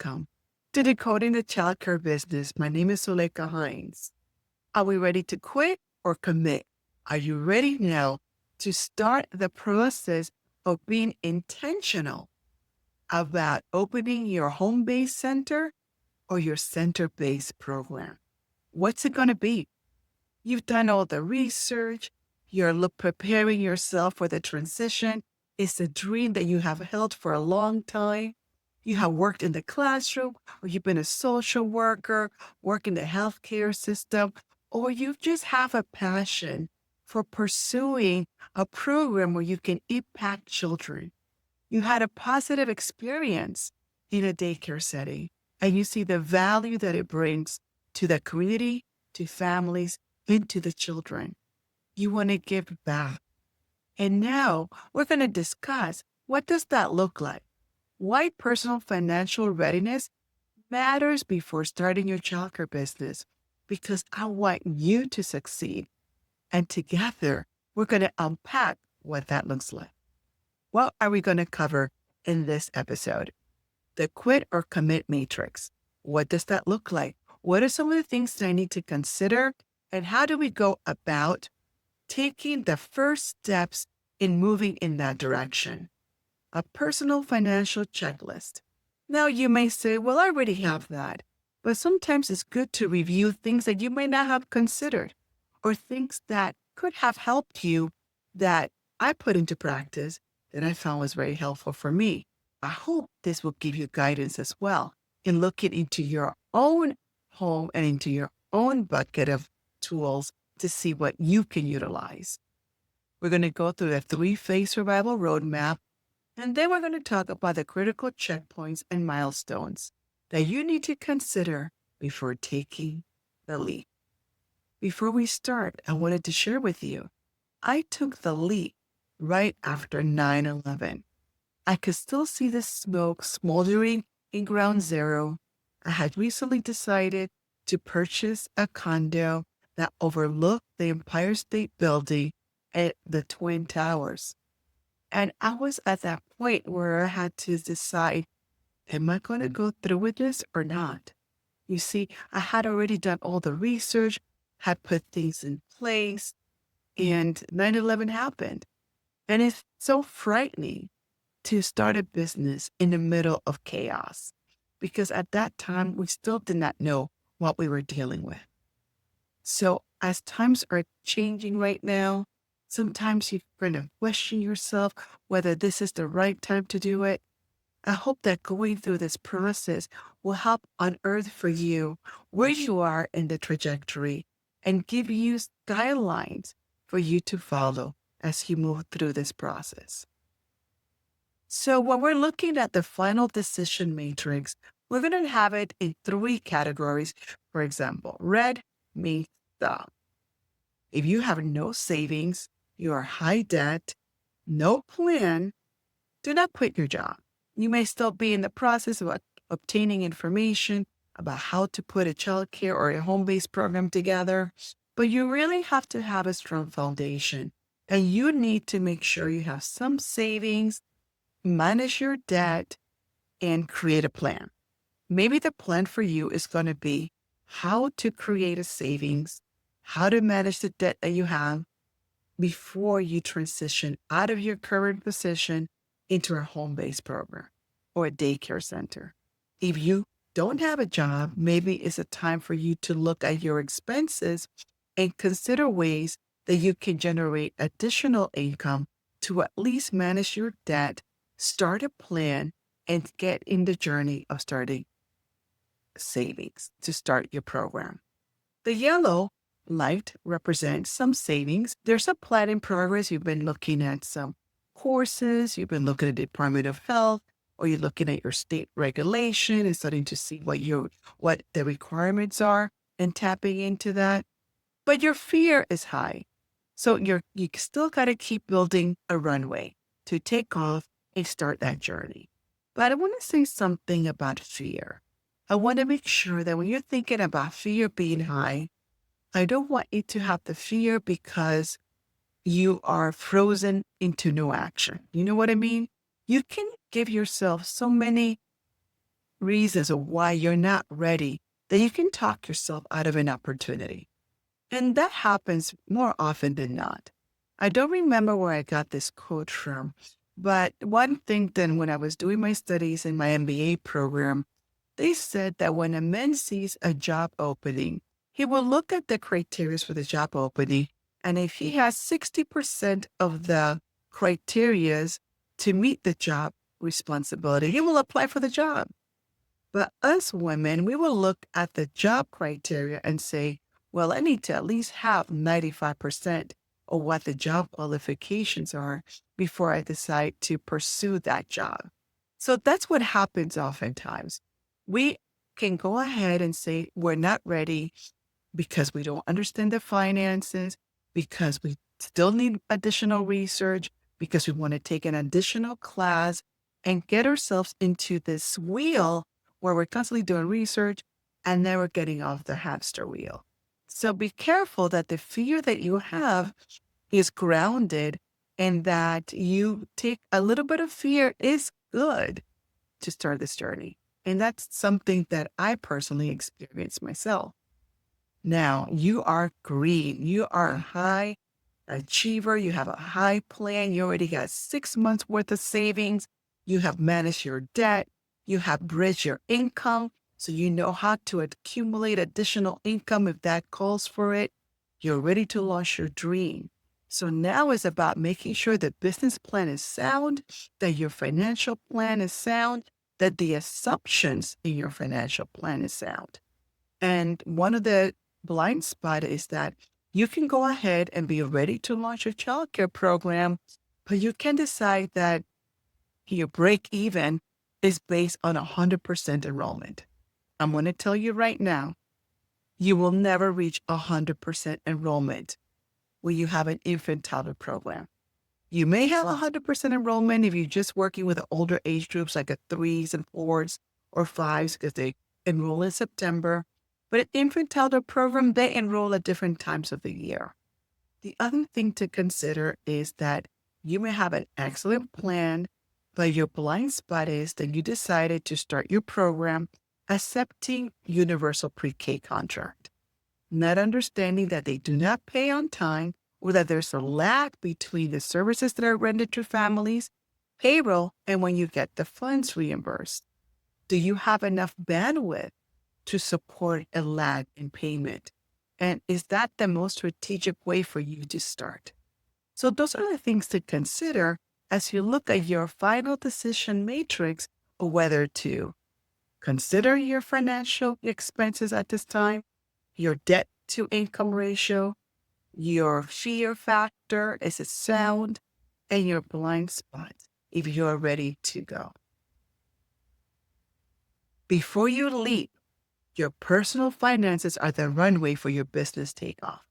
welcome to Decoding the Childcare Business. My name is Zuleika Hines. Are we ready to quit or commit? Are you ready now to start the process of being intentional about opening your home-based center or your center-based program? What's it going to be? You've done all the research. You're preparing yourself for the transition. It's a dream that you have held for a long time. You have worked in the classroom, or you've been a social worker, work in the healthcare system, or you just have a passion for pursuing a program where you can impact children. You had a positive experience in a daycare setting, and you see the value that it brings to the community, to families, and to the children. You want to give back. And now we're going to discuss, what does that look like? Why personal financial readiness matters before starting your childcare business, because I want you to succeed. And together, we're going to unpack what that looks like. What are we going to cover in this episode? The quit or commit matrix. What does that look like? What are some of the things that I need to consider? And how do we go about taking the first steps in moving in that direction? A personal financial checklist. Now you may say, well, I already have that. But sometimes it's good to review things that you may not have considered, or things that could have helped you that I put into practice that I found was very helpful for me. I hope this will give you guidance as well in looking into your own home and into your own bucket of tools to see what you can utilize. We're going to go through the 3-phase survival roadmap, and then we're going to talk about the critical checkpoints and milestones that you need to consider before taking the leap. Before we start, I wanted to share with you, I took the leap right after 9/11. I could still see the smoke smoldering in ground zero. I had recently decided to purchase a condo that overlooked the Empire State Building and the Twin Towers. And I was at that point where I had to decide, am I going to go through with this or not? You see, I had already done all the research, had put things in place, and 9/11 happened. And it's so frightening to start a business in the middle of chaos, because at that time, we still did not know what we were dealing with. So as times are changing right now, sometimes you're going to question yourself whether this is the right time to do it. I hope that going through this process will help unearth for you where you are in the trajectory and give you guidelines for you to follow as you move through this process. So when we're looking at the final decision matrix, we're going to have it in 3 categories. For example, red means stop. If you have no savings, you are high debt, no plan, do not quit your job. You may still be in the process of obtaining information about how to put a childcare or a home-based program together, but you really have to have a strong foundation, and you need to make sure you have some savings, manage your debt, and create a plan. Maybe the plan for you is going to be how to create a savings, how to manage the debt that you have before you transition out of your current position into a home-based program or a daycare center. If you don't have a job, maybe it's a time for you to look at your expenses and consider ways that you can generate additional income to at least manage your debt, start a plan, and get in the journey of starting savings to start your program. The yellow light represents some savings. There's a plan in progress. You've been looking at some courses, you've been looking at the Department of Health, or you're looking at your state regulation and starting to see what the requirements are and tapping into that. But your fear is high. So you still got to keep building a runway to take off and start that journey. But I want to say something about fear. I want to make sure that when you're thinking about fear being high, I don't want you to have the fear because you are frozen into no action. You know what I mean? You can give yourself so many reasons of why you're not ready, then you can talk yourself out of an opportunity. And that happens more often than not. I don't remember where I got this quote from, but one thing then when I was doing my studies in my MBA program, they said that when a man sees a job opening, he will look at the criteria for the job opening. And if he has 60% of the criterias to meet the job responsibility, he will apply for the job. But us women, we will look at the job criteria and say, well, I need to at least have 95% of what the job qualifications are before I decide to pursue that job. So that's what happens oftentimes. We can go ahead and say we're not ready because we don't understand the finances, because we still need additional research, because we want to take an additional class and get ourselves into this wheel where we're constantly doing research and then we're getting off the hamster wheel. So be careful that the fear that you have is grounded and that you take a little bit of fear is good to start this journey. And that's something that I personally experienced myself. Now, you are green. You are a high achiever. You have a high plan. You already got 6 months worth of savings. You have managed your debt. You have bridged your income. So you know how to accumulate additional income if that calls for it. You're ready to launch your dream. So now it's about making sure the business plan is sound, that your financial plan is sound, that the assumptions in your financial plan is sound. And one of the blind spots is that you can go ahead and be ready to launch a childcare program, but you can decide that your break even is based on 100% enrollment. I'm going to tell you right now, you will never reach 100% enrollment when you have an infant toddler program. You may have 100% enrollment if you're just working with older age groups like a 3s and 4s or 5s because they enroll in September. But an infant toddler program, they enroll at different times of the year. The other thing to consider is that you may have an excellent plan, but your blind spot is that you decided to start your program accepting universal pre-K contract, not understanding that they do not pay on time or that there's a lag between the services that are rendered to families, payroll, and when you get the funds reimbursed. Do you have enough bandwidth to support a lag in payment? And is that the most strategic way for you to start? So those are the things to consider as you look at your final decision matrix of whether to consider your financial expenses at this time, your debt to income ratio, your fear factor, is it sound, and your blind spot if you're ready to go. Before you leap, your personal finances are the runway for your business takeoff.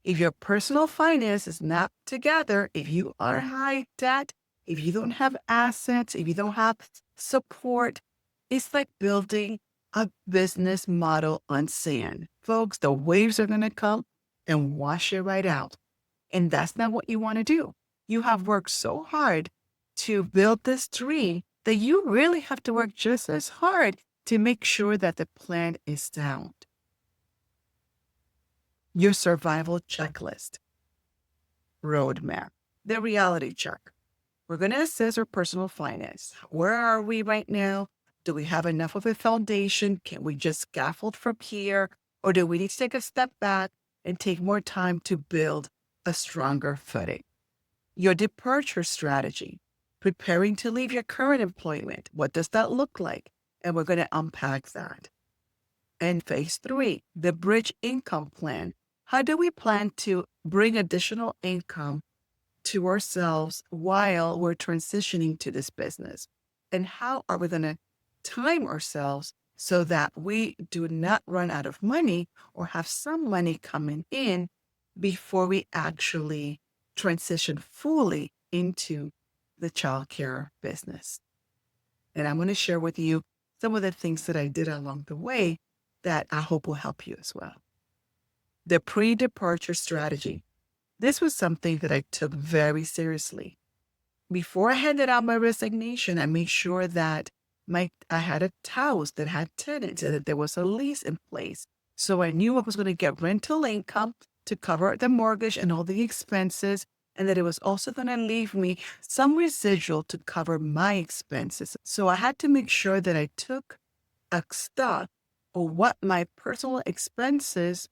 If your personal finance is not together, if you are high debt, if you don't have assets, if you don't have support, it's like building a business model on sand. Folks, the waves are going to come and wash it right out. And that's not what you want to do. You have worked so hard to build this dream that you really have to work just as hard to make sure that the plan is sound. Your survival checklist, roadmap, the reality check. We're going to assess our personal finance. Where are we right now? Do we have enough of a foundation? Can we just scaffold from here? Or do we need to take a step back and take more time to build a stronger footing? Your departure strategy, preparing to leave your current employment. What does that look like? And we're going to unpack that. And phase 3, the bridge income plan. How do we plan to bring additional income to ourselves while we're transitioning to this business? And how are we going to time ourselves so that we do not run out of money or have some money coming in before we actually transition fully into the childcare business? And I'm going to share with you some of the things that I did along the way that I hope will help you as well. The pre-departure strategy. This was something that I took very seriously. Before I handed out my resignation, I made sure that I had a house that had tenants and that there was a lease in place. So I knew I was going to get rental income to cover the mortgage and all the expenses, and that it was also going to leave me some residual to cover my expenses. So I had to make sure that I took a stock of what my personal expenses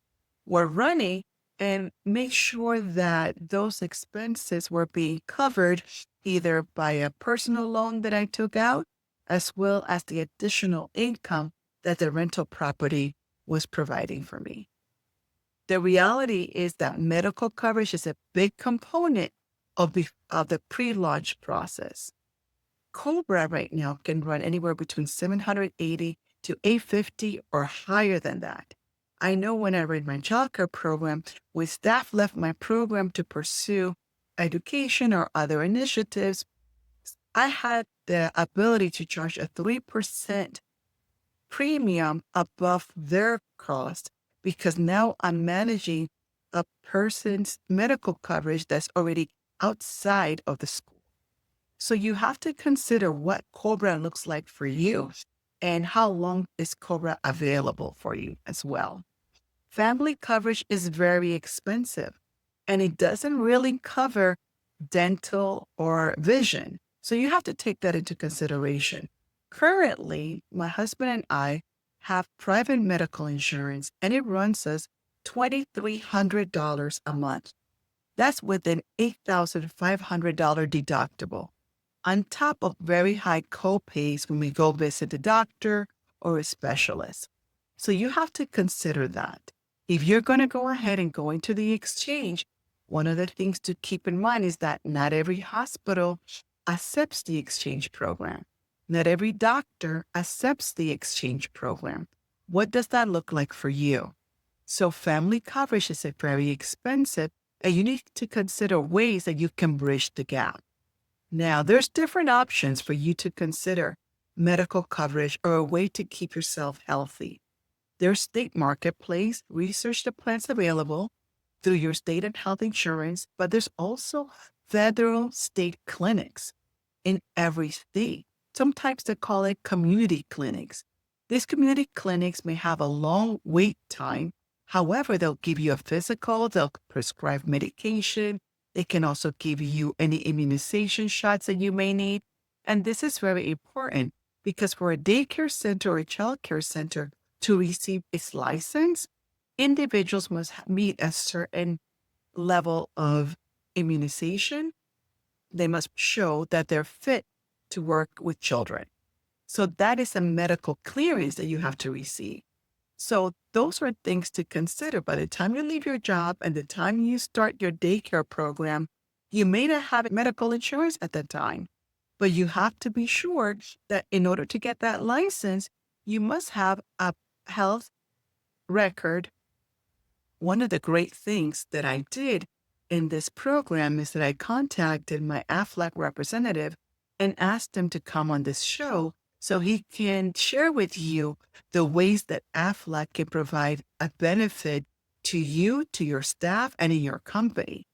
were running and make sure that those expenses were being covered either by a personal loan that I took out, as well as the additional income that the rental property was providing for me. The reality is that medical coverage is a big component of the pre-launch process. Cobra right now can run anywhere between 780 to 850 or higher than that. I know when I ran my childcare program, when staff left my program to pursue education or other initiatives, I had the ability to charge a 3% premium above their cost because now I'm managing a person's medical coverage that's already outside of the school. So you have to consider what Cobra looks like for you and how long is Cobra available for you as well. Family coverage is very expensive and it doesn't really cover dental or vision. So you have to take that into consideration. Currently, my husband and I have private medical insurance and it runs us $2,300 a month. That's with an $8,500 deductible, on top of very high copays when we go visit a doctor or a specialist. So you have to consider that. If you're going to go ahead and go into the exchange, one of the things to keep in mind is that not every hospital accepts the exchange program. Not every doctor accepts the exchange program. What does that look like for you? So family coverage is very expensive, and you need to consider ways that you can bridge the gap. Now, there's different options for you to consider medical coverage or a way to keep yourself healthy. There's state marketplace, research the plans available through your state and health insurance, but there's also federal state clinics in every state. Sometimes they call it community clinics. These community clinics may have a long wait time. However, they'll give you a physical, they'll prescribe medication. They can also give you any immunization shots that you may need. And this is very important because for a daycare center or a childcare center to receive its license, individuals must meet a certain level of immunization. They must show that they're fit to work with children. So that is a medical clearance that you have to receive. So those are things to consider. By the time you leave your job and the time you start your daycare program, you may not have medical insurance at that time, but you have to be sure that in order to get that license, you must have a health record. One of the great things that I did in this program is that I contacted my AFLAC representative and asked him to come on this show so he can share with you the ways that AFLAC can provide a benefit to you, to your staff, and in your company.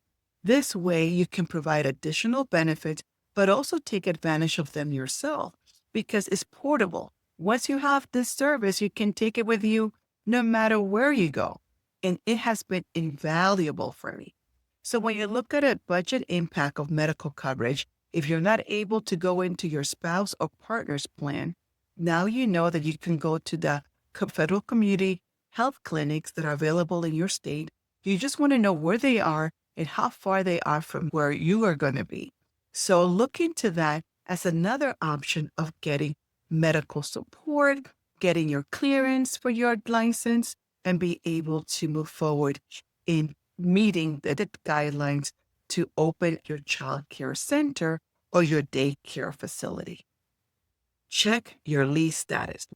This way, you can provide additional benefits, but also take advantage of them yourself because it's portable. Once you have this service, you can take it with you no matter where you go. And it has been invaluable for me. So when you look at a budget impact of medical coverage, if you're not able to go into your spouse or partner's plan, now you know that you can go to the federal community health clinics that are available in your state. You just want to know where they are and how far they are from where you are going to be. So look into that as another option of getting medical support, getting your clearance for your license, and be able to move forward in meeting the guidelines to open your child care center or your daycare facility. Check your lease status.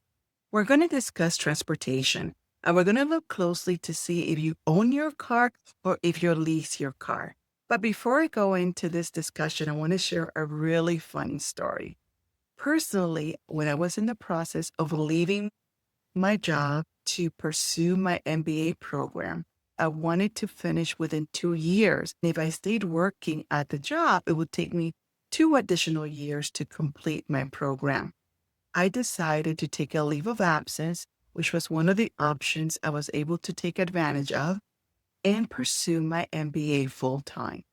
We're going to discuss transportation, and we're going to look closely to see if you own your car or if you lease your car. But before I go into this discussion, I want to share a really funny story. Personally, when I was in the process of leaving my job to pursue my MBA program, I wanted to finish within 2 years. If I stayed working at the job, it would take me 2 additional years to complete my program. I decided to take a leave of absence, which was one of the options I was able to take advantage of, and pursue my MBA full time.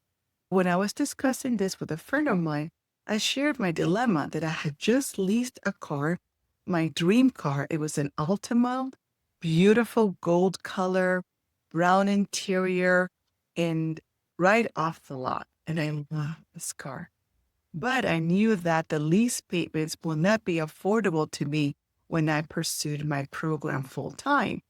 When I was discussing this with a friend of mine, I shared my dilemma that I had just leased a car, my dream car. It was an Altima, beautiful gold color, brown interior, and right off the lot. And I love this car. But I knew that the lease payments will not be affordable to me when I pursued my program full time.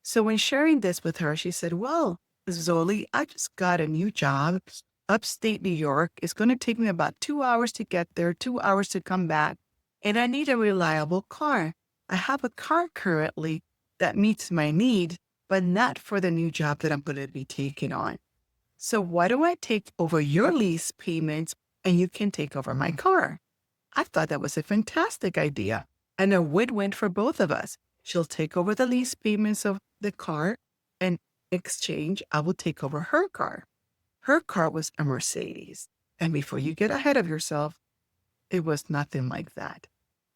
So when sharing this with her, she said, well, Zoli, I just got a new job upstate New York. It's going to take me about 2 hours to get there, 2 hours to come back. And I need a reliable car. I have a car currently that meets my need, but not for the new job that I'm going to be taking on. So why don't I take over your lease payments and you can take over my car? I thought that was a fantastic idea and a win-win for both of us. She'll take over the lease payments of the car, and in exchange, I will take over her car. Her car was a Mercedes. And before you get ahead of yourself, it was nothing like that.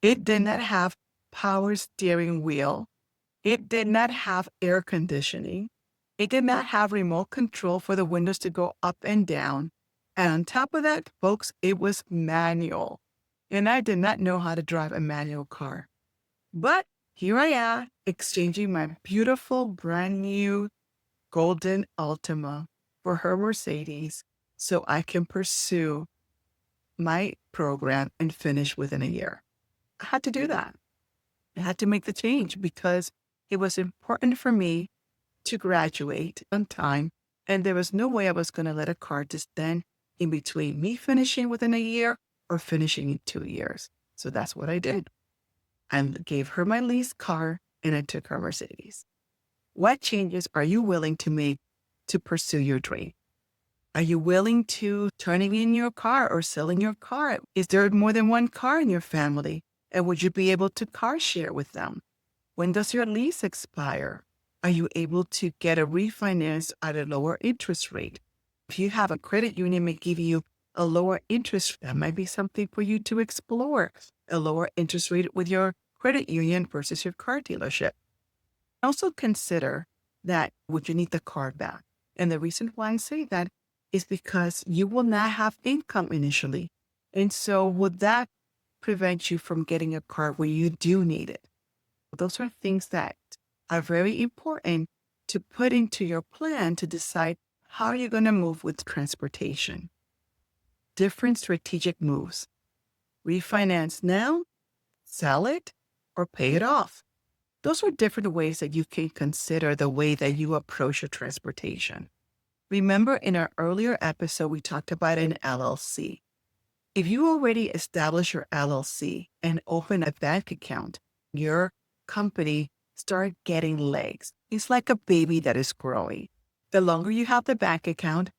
It did not have power steering wheel. It did not have air conditioning. It did not have remote control for the windows to go up and down. And on top of that, folks, it was manual. And I did not know how to drive a manual car. But here I am, exchanging my beautiful, brand new golden Altima for her Mercedes so I can pursue my program and finish within a year. I had to do that. I had to make the change because it was important for me to graduate on time, and there was no way I was going to let a car just stand in between me finishing within a year or finishing in 2 years. So that's what I did. I gave her my leased car and I took her Mercedes. What changes are you willing to make to pursue your dream? Are you willing to turning in your car or selling your car? Is there more than one car in your family? And would you be able to car share with them? When does your lease expire? Are you able to get a refinance at a lower interest rate? If you have a credit union may give you a lower interest, that might be something for you to explore. A lower interest rate with your credit union versus your car dealership. Also consider that would you need the car back? And the reason why I say that is because you will not have income initially. And so would that prevent you from getting a car when you do need it? Those are things that are very important to put into your plan to decide how you're going to move with transportation. Different strategic moves. Refinance now, sell it, or pay it off. Those are different ways that you can consider the way that you approach your transportation. Remember in our earlier episode, we talked about an LLC. If you already establish your LLC and open a bank account, your company start getting legs. It's like a baby that is growing. The longer you have the bank account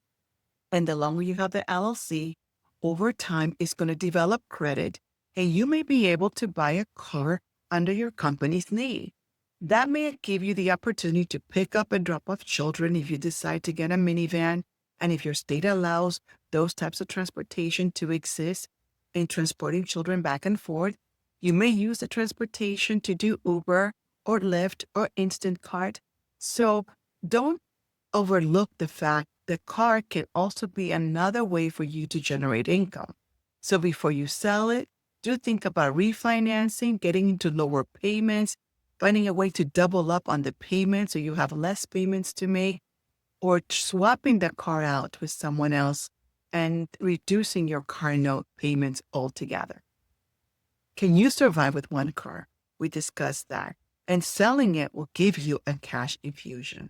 and the longer you have the LLC, over time, it's going to develop credit and you may be able to buy a car under your company's name. That may give you the opportunity to pick up and drop off children if you decide to get a minivan. And if your state allows those types of transportation to exist in transporting children back and forth, you may use the transportation to do Uber or Lyft or Instant Cart. So don't overlook the fact that car can also be another way for you to generate income. So before you sell it, do think about refinancing, getting into lower payments, finding a way to double up on the payments so you have less payments to make, or swapping the car out with someone else and reducing your car note payments altogether. Can you survive with one car? We discussed that. And selling it will give you a cash infusion.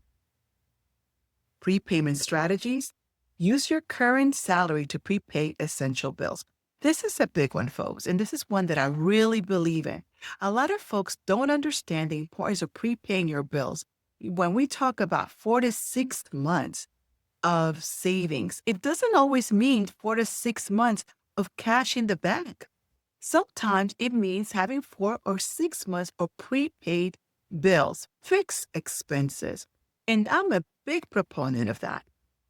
Prepayment strategies. Use your current salary to prepay essential bills. This is a big one, folks, and this is one that I really believe in. A lot of folks don't understand the importance of prepaying your bills. When we talk about 4 to 6 months of savings, it doesn't always mean 4 to 6 months of cash in the bank. Sometimes it means having 4 or 6 months of prepaid bills, fixed expenses. And I'm a big proponent of that.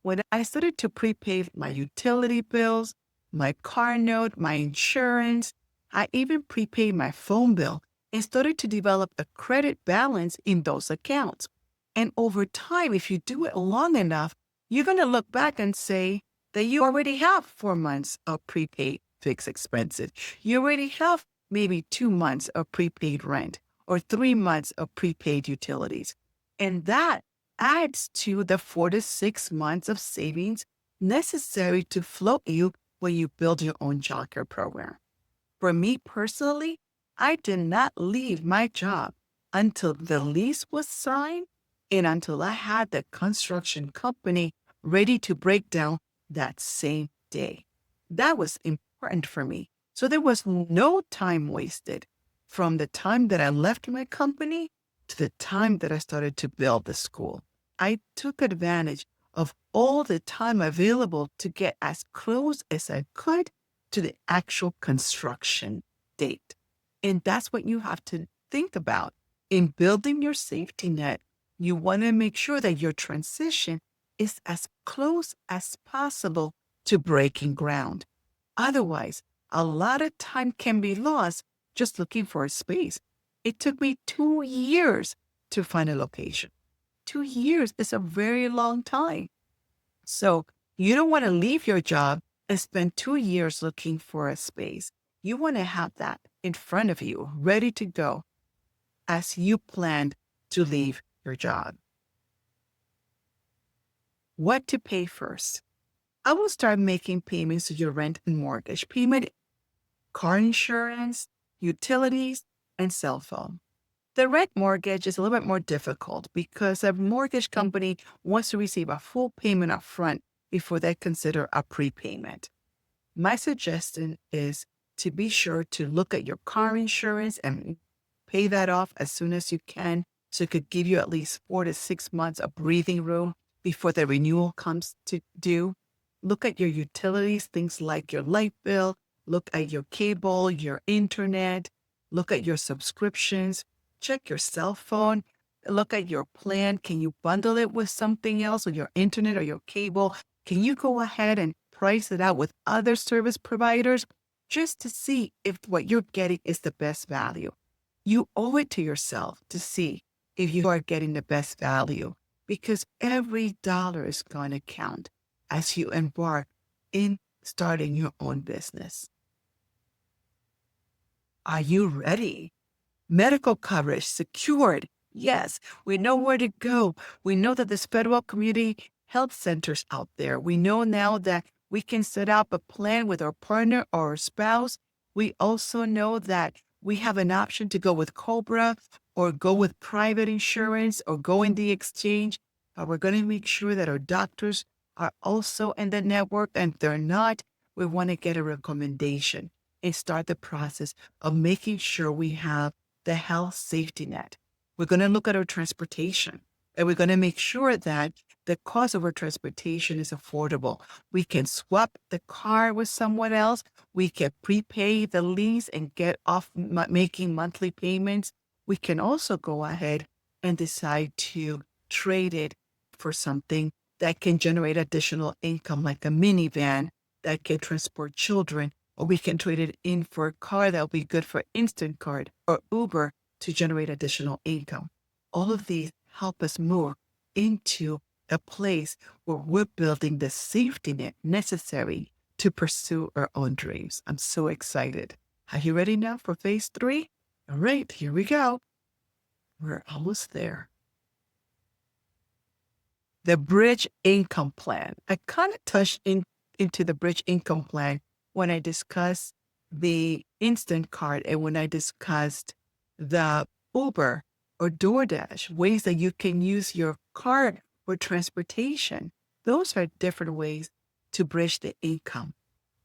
When I started to prepay my utility bills, my car note, my insurance, I even prepaid my phone bill and started to develop a credit balance in those accounts. And over time, if you do it long enough, you're going to look back and say that you already have 4 months of prepaid fixed expenses. You already have maybe 2 months of prepaid rent or 3 months of prepaid utilities. And that adds to the 4 to 6 months of savings necessary to float you when you build your own childcare program. For me personally, I did not leave my job until the lease was signed and until I had the construction company ready to break down that same day. That was important for me. So there was no time wasted from the time that I left my company to the time that I started to build the school. I took advantage of all the time available to get as close as I could to the actual construction date. And that's what you have to think about. In building your safety net, you want to make sure that your transition is as close as possible to breaking ground. Otherwise, a lot of time can be lost just looking for a space. It took me 2 years to find a location. 2 years is a very long time. So you don't want to leave your job and spend 2 years looking for a space. You want to have that in front of you, ready to go as you planned to leave your job. What to pay first? I will start making payments to your rent and mortgage payment, car insurance, utilities, and cell phone. The rent mortgage is a little bit more difficult because a mortgage company wants to receive a full payment up front before they consider a prepayment. My suggestion is to be sure to look at your car insurance and pay that off as soon as you can so it could give you at least 4 to 6 months of breathing room before the renewal comes to due. Look at your utilities, things like your light bill, look at your cable, your internet, look at your subscriptions, check your cell phone, look at your plan. Can you bundle it with something else, or your internet or your cable? Can you go ahead and price it out with other service providers just to see if what you're getting is the best value? You owe it to yourself to see if you are getting the best value, because every dollar is going to count as you embark in starting your own business. Are you ready? Medical coverage secured. Yes, we know where to go. We know that there's federal community health centers out there. We know now that we can set up a plan with our partner or our spouse. We also know that we have an option to go with COBRA or go with private insurance or go in the exchange. But we're going to make sure that our doctors are also in the network, and if they're not, we want to get a recommendation and start the process of making sure we have the health safety net. We're going to look at our transportation, and we're going to make sure that the cost of our transportation is affordable. We can swap the car with someone else. We can prepay the lease and get off making monthly payments. We can also go ahead and decide to trade it for something that can generate additional income, like a minivan that can transport children, or we can trade it in for a car that will be good for Instant Card or Uber to generate additional income. All of these help us move into a place where we're building the safety net necessary to pursue our own dreams. I'm so excited. Are you ready now for phase 3? All right, here we go. We're almost there. The bridge income plan. I kind of touched into the bridge income plan when I discussed the Instant Card and when I discussed the Uber or DoorDash, ways that you can use your card for transportation. Those are different ways to bridge the income.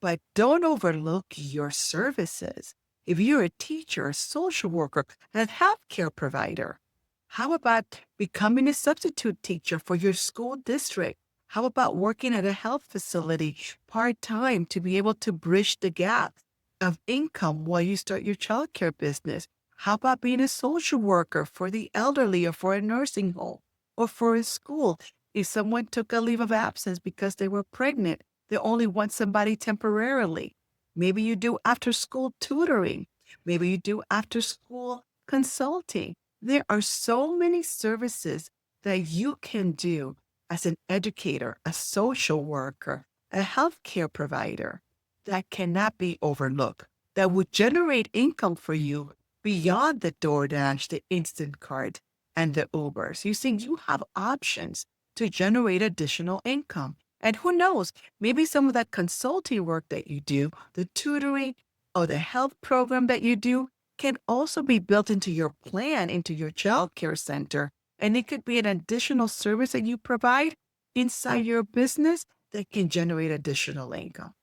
But don't overlook your services. If you're a teacher, a social worker, a healthcare provider, how about becoming a substitute teacher for your school district? How about working at a health facility part-time to be able to bridge the gap of income while you start your childcare business? How about being a social worker for the elderly or for a nursing home or for a school? If someone took a leave of absence because they were pregnant, they only want somebody temporarily. Maybe you do after school tutoring. Maybe you do after school consulting. There are so many services that you can do as an educator, a social worker, a healthcare provider that cannot be overlooked, that would generate income for you beyond the DoorDash, the Instant Cart, and the Ubers. You see, you have options to generate additional income. And who knows, maybe some of that consulting work that you do, the tutoring or the health program that you do, can also be built into your plan, into your childcare center. And it could be an additional service that you provide inside your business that can generate additional income.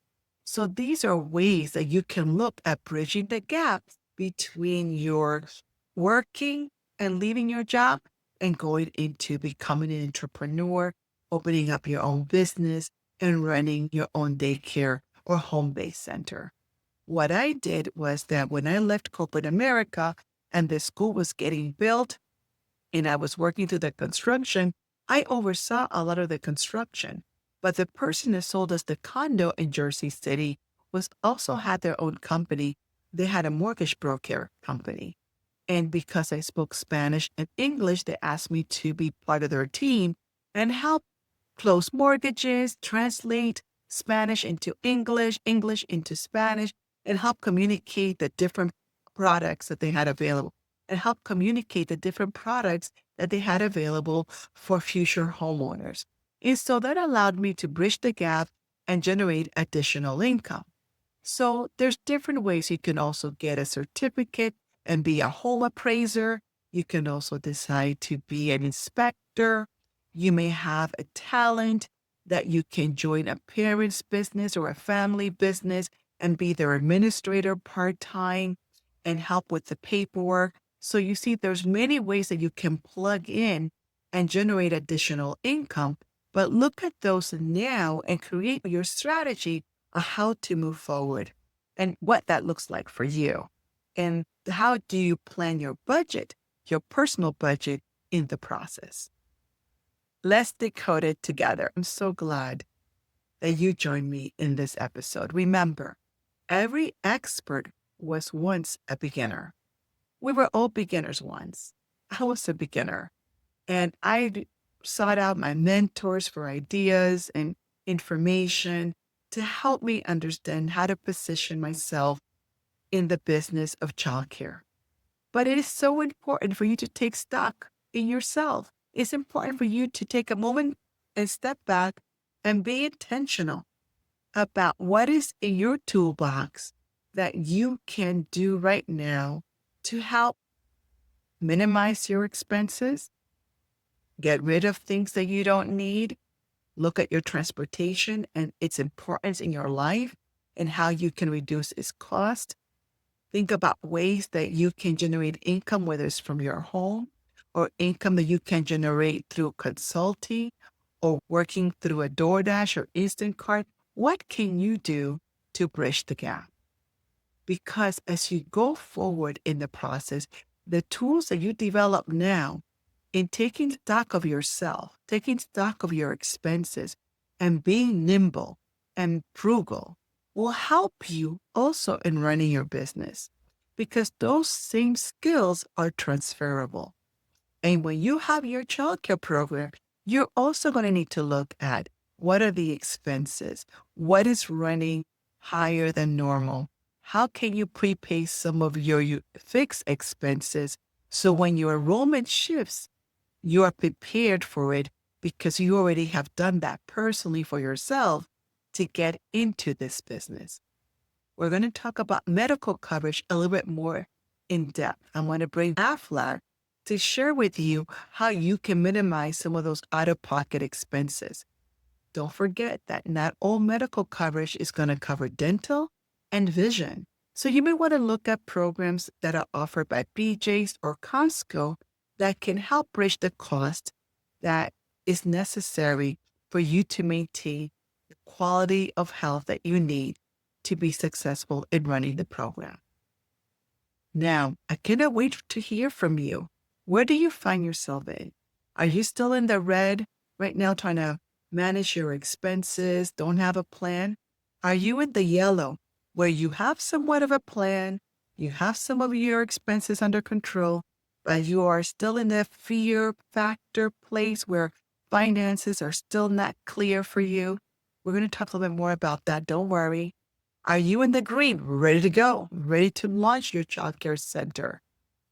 So these are ways that you can look at bridging the gap between your working and leaving your job and going into becoming an entrepreneur, opening up your own business, and running your own daycare or home-based center. What I did was that when I left corporate America and the school was getting built and I was working through the construction, I oversaw a lot of the construction. But the person that sold us the condo in Jersey City was also had their own company. They had a mortgage broker company. And because I spoke Spanish and English, they asked me to be part of their team and help close mortgages, translate Spanish into English, English into Spanish, and help communicate the different products that they had available and help communicate the different products that they had available for future homeowners. And so that allowed me to bridge the gap and generate additional income. So there's different ways you can also get a certificate and be a home appraiser. You can also decide to be an inspector. You may have a talent that you can join a parent's business or a family business and be their administrator part-time and help with the paperwork. So you see, there's many ways that you can plug in and generate additional income, but look at those now and create your strategy on how to move forward and what that looks like for you. And how do you plan your budget, your personal budget in the process? Let's decode it together. I'm so glad that you joined me in this episode. Remember, every expert was once a beginner. We were all beginners once. I was a beginner. And I sought out my mentors for ideas and information to help me understand how to position myself in the business of childcare. But it is so important for you to take stock in yourself. It's important for you to take a moment and step back and be intentional about what is in your toolbox that you can do right now to help minimize your expenses, get rid of things that you don't need, look at your transportation and its importance in your life and how you can reduce its cost. Think about ways that you can generate income, whether it's from your home or income that you can generate through consulting or working through a DoorDash or Instant Cart. What can you do to bridge the gap? Because as you go forward in the process, the tools that you develop now in taking stock of yourself, taking stock of your expenses, and being nimble and frugal will help you also in running your business because those same skills are transferable. And when you have your childcare program, you're also going to need to look at what are the expenses? What is running higher than normal? How can you prepay some of your fixed expenses so when your enrollment shifts, you are prepared for it because you already have done that personally for yourself to get into this business. We're going to talk about medical coverage a little bit more in depth. I want to bring Aflac to share with you how you can minimize some of those out-of-pocket expenses. Don't forget that not all medical coverage is going to cover dental and vision. So you may want to look at programs that are offered by BJ's or Costco that can help bridge the cost that is necessary for you to maintain the quality of health that you need to be successful in running the program. Now, I cannot wait to hear from you. Where do you find yourself in? Are you still in the red right now trying to manage your expenses, don't have a plan? Are you in the yellow, where you have somewhat of a plan, you have some of your expenses under control, but you are still in the fear factor place where finances are still not clear for you. We're going to talk a little bit more about that. Don't worry. Are you in the green? Ready to go, ready to launch your childcare center?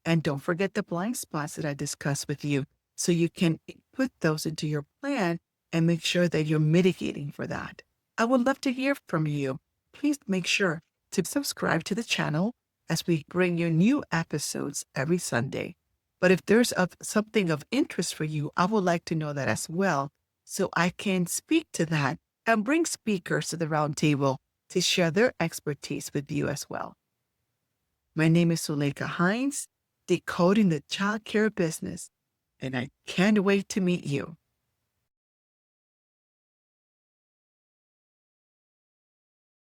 And don't forget the blind spots that I discussed with you so you can put those into your plan and make sure that you're mitigating for that. I would love to hear from you. Please make sure to subscribe to the channel as we bring you new episodes every Sunday. But if there's something of interest for you, I would like to know that as well so I can speak to that and bring speakers to the roundtable to share their expertise with you as well. My name is Zuleika Hines, Decoding the Childcare Business, and I can't wait to meet you.